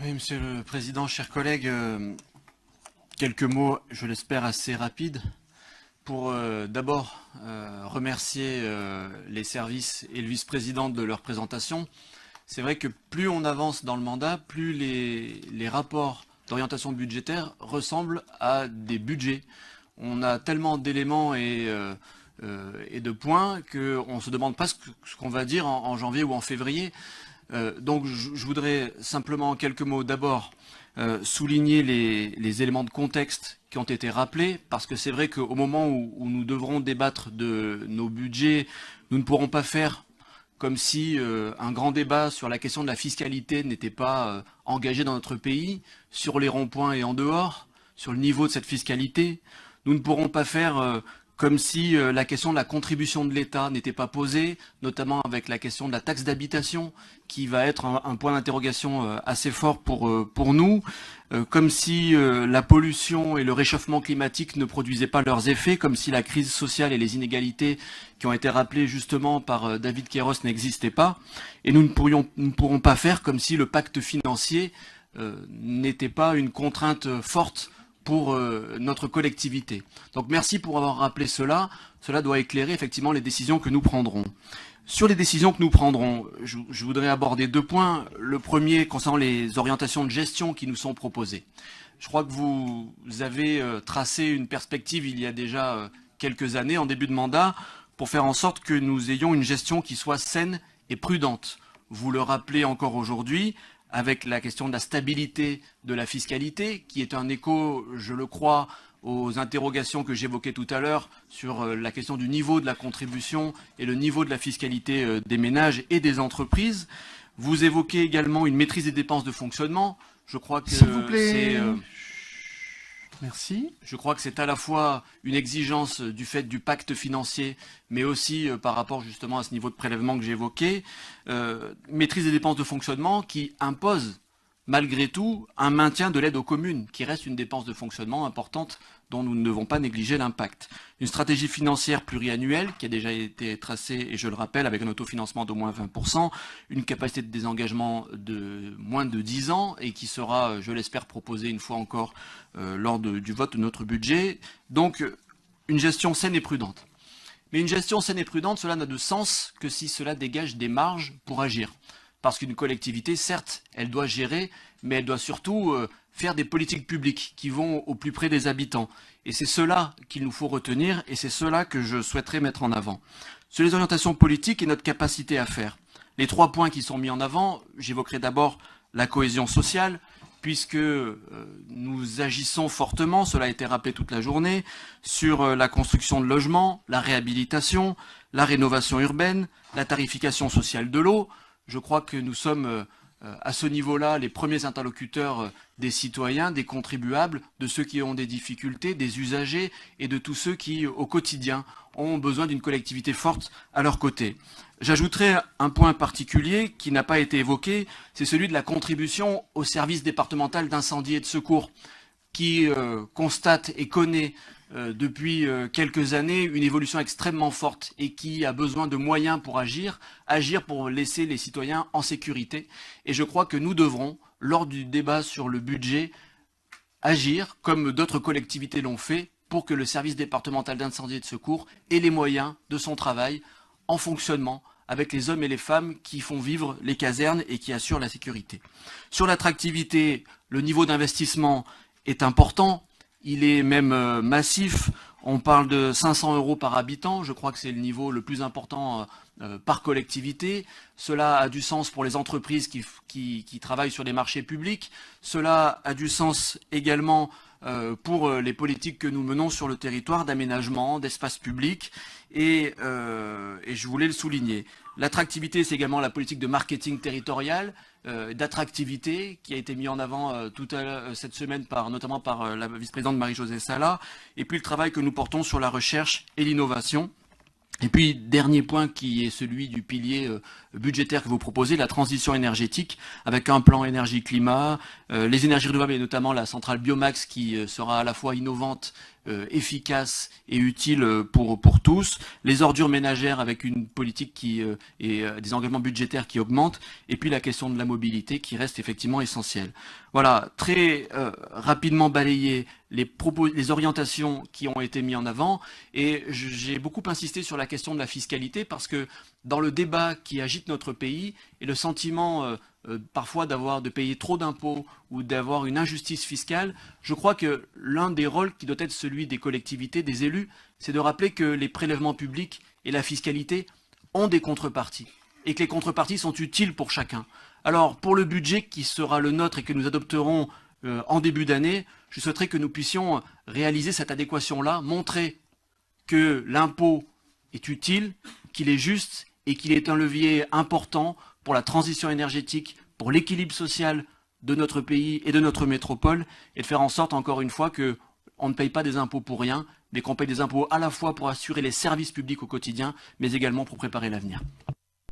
Oui, Monsieur le Président, chers collègues, quelques mots, je l'espère, assez rapides pour d'abord remercier les services et le vice-président de leur présentation. C'est vrai que plus on avance dans le mandat, plus les rapports d'orientation budgétaire ressemblent à des budgets. On a tellement d'éléments et de points qu'on se demande pas ce qu'on va dire en janvier ou en février. Donc je voudrais simplement en quelques mots d'abord souligner les éléments de contexte qui ont été rappelés, parce que c'est vrai qu'au moment où nous devrons débattre de nos budgets, nous ne pourrons pas faire comme si un grand débat sur la question de la fiscalité n'était pas engagé dans notre pays, sur les ronds-points et en dehors, sur le niveau de cette fiscalité. Nous ne pourrons pas faire comme si la question de la contribution de l'État n'était pas posée, notamment avec la question de la taxe d'habitation, qui va être un point d'interrogation assez fort pour nous, comme si la pollution et le réchauffement climatique ne produisaient pas leurs effets, comme si la crise sociale et les inégalités qui ont été rappelées justement par David Queiroz n'existaient pas, et nous ne pourrons pas faire comme si le pacte financier n'était pas une contrainte forte pour notre collectivité. Donc merci pour avoir rappelé cela. Cela doit éclairer effectivement les décisions que nous prendrons. Sur les décisions que nous prendrons, je voudrais aborder deux points. Le premier concernant les orientations de gestion qui nous sont proposées. Je crois que vous avez tracé une perspective il y a déjà quelques années, en début de mandat, pour faire en sorte que nous ayons une gestion qui soit saine et prudente. Vous le rappelez encore aujourd'hui, avec la question de la stabilité de la fiscalité, qui est un écho, je le crois, aux interrogations que j'évoquais tout à l'heure sur la question du niveau de la contribution et le niveau de la fiscalité des ménages et des entreprises. Vous évoquez également une maîtrise des dépenses de fonctionnement. Je crois que S'il vous plaît. c'est Merci. Je crois que c'est à la fois une exigence du fait du pacte financier, mais aussi par rapport justement à ce niveau de prélèvement que j'évoquais, maîtrise des dépenses de fonctionnement qui impose malgré tout un maintien de l'aide aux communes, qui reste une dépense de fonctionnement importante dont nous ne devons pas négliger l'impact. Une stratégie financière pluriannuelle qui a déjà été tracée, et je le rappelle, avec un autofinancement d'au moins 20%, une capacité de désengagement de moins de 10 ans et qui sera, je l'espère, proposée une fois encore lors du vote de notre budget. Donc, une gestion saine et prudente. Mais une gestion saine et prudente, cela n'a de sens que si cela dégage des marges pour agir. Parce qu'une collectivité, certes, elle doit gérer, mais elle doit surtout faire des politiques publiques qui vont au plus près des habitants. Et c'est cela qu'il nous faut retenir, et c'est cela que je souhaiterais mettre en avant. Sur les orientations politiques et notre capacité à faire. Les trois points qui sont mis en avant, j'évoquerai d'abord la cohésion sociale, puisque nous agissons fortement, cela a été rappelé toute la journée, sur la construction de logements, la réhabilitation, la rénovation urbaine, la tarification sociale de l'eau. Je crois que nous sommes à ce niveau-là les premiers interlocuteurs des citoyens, des contribuables, de ceux qui ont des difficultés, des usagers et de tous ceux qui, au quotidien, ont besoin d'une collectivité forte à leur côté. J'ajouterai un point particulier qui n'a pas été évoqué, c'est celui de la contribution au service départemental d'incendie et de secours, qui constate et connaît depuis quelques années une évolution extrêmement forte et qui a besoin de moyens pour agir pour laisser les citoyens en sécurité. Et je crois que nous devrons, lors du débat sur le budget, agir comme d'autres collectivités l'ont fait pour que le service départemental d'incendie et de secours ait les moyens de son travail en fonctionnement avec les hommes et les femmes qui font vivre les casernes et qui assurent la sécurité. Sur l'attractivité, le niveau d'investissement est important. Il est même massif, on parle de 500 € par habitant, je crois que c'est le niveau le plus important par collectivité. Cela a du sens pour les entreprises qui travaillent sur les marchés publics, cela a du sens également pour les politiques que nous menons sur le territoire d'aménagement, d'espace public, et je voulais le souligner. L'attractivité, c'est également la politique de marketing territorial, d'attractivité qui a été mis en avant cette semaine notamment par la vice-présidente Marie-Josée Sala, et puis le travail que nous portons sur la recherche et l'innovation. Et puis, dernier point qui est celui du pilier budgétaire que vous proposez, la transition énergétique, avec un plan énergie-climat, les énergies renouvelables et notamment la centrale Biomax qui sera à la fois innovante efficace et utile pour tous, les ordures ménagères avec une politique et des engagements budgétaires qui augmentent, et puis la question de la mobilité qui reste effectivement essentielle. Voilà, très rapidement balayé les orientations qui ont été mises en avant, et j'ai beaucoup insisté sur la question de la fiscalité parce que dans le débat qui agite notre pays et le sentiment parfois de payer trop d'impôts ou d'avoir une injustice fiscale, je crois que l'un des rôles qui doit être celui des collectivités, des élus, c'est de rappeler que les prélèvements publics et la fiscalité ont des contreparties et que les contreparties sont utiles pour chacun. Alors, pour le budget qui sera le nôtre et que nous adopterons en début d'année, je souhaiterais que nous puissions réaliser cette adéquation-là, montrer que l'impôt est utile, qu'il est juste et qu'il est un levier important pour la transition énergétique, pour l'équilibre social de notre pays et de notre métropole, et de faire en sorte, encore une fois, qu'on ne paye pas des impôts pour rien, mais qu'on paye des impôts à la fois pour assurer les services publics au quotidien, mais également pour préparer l'avenir.